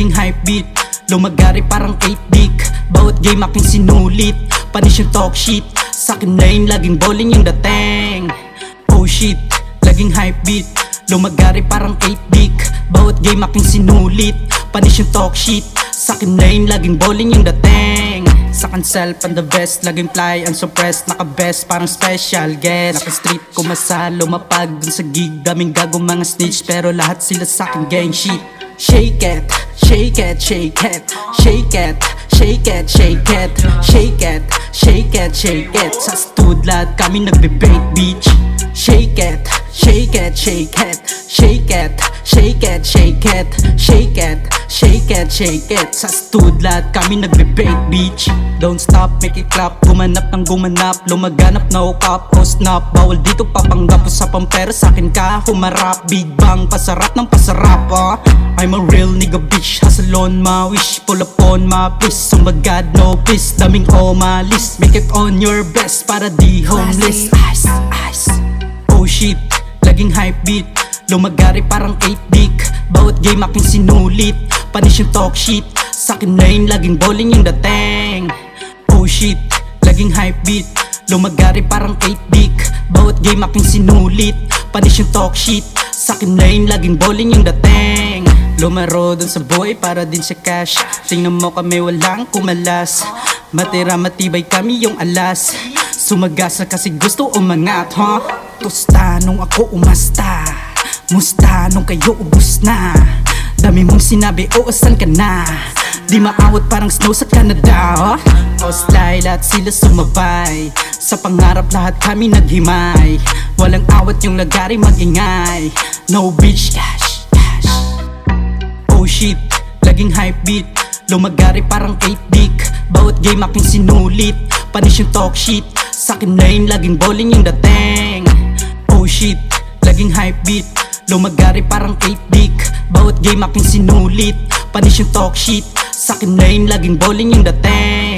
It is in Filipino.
laging hype beat. Lumagari parang 8-dick, bawat game aking sinulit. Panis yung talk shit, sakin na yun laging bowling yung dating. Oh shit, laging hype beat. Lumagari parang 8-dick, bawat game aking sinulit. Panis yung talk shit, sakin na yun laging bowling yung dating. Sa cancel pan the best, laging fly unsuppressed. Naka-best parang special guest. Naka-street kumasalo, mapag dun sa gig. Daming gago mga snitch, pero lahat sila sakin gang shit. Shake it, shake it, shake it, shake it, shake it, shake it, shake it, shake it, shake it. Sa stud lahat kami nagbe-break bitch. Shake it, shake it, shake it, shake it, shake it, shake it, shake it, shake it, shake it. Sa stud lahat kami nagbe-break bitch. Don't stop, make it clap, gumanap ng gumanap. Lumaganap, no cap, o snap. Bawal dito papanggap, usapang pera sa'kin ka humarap. Big bang, pasarap ng pasarap I'm a real nigga bitch, hustle on my wish. Pull up on my piss, oh my god no piss. Daming on my list, make it on your best para di homeless. Ice, ice. Oh shit, laging hype beat. Lumagari parang 8-dick, bawat game aking sinulit. Panis yung talk shit, sakin na yun laging bowling yung dating. Oh shit, laging hype beat. Lumagari parang 8-dick, bawat game aking sinulit. Panis yung talk shit, sakin na yun laging bowling yung dating. Lumaro dun sa buhay para din sa cash. Tingnan mo kami walang kumalas. Matira matibay kami yung alas. Sumagasa kasi gusto umangat Tusta nung ako umasta, musta nung kayo ubus na. Dami mong sinabi o asan ka na. Di maawat parang snow sa Canada Ostyle at sila sumabay. Sa pangarap lahat kami naghimay. Walang awat yung lagari magingay. No bitch cash, cash. Oh shit, laging hype beat. Lumagari parang 8-dick, bawat game aking sinulit. Panis yung talk shit, sakin na yun laging bowling yung dating. Oh shit, laging hype beat. Lumagari parang 8-dick, bawat game aking sinulit. Panis yung talk shit, sakin na yun laging bowling yung dating.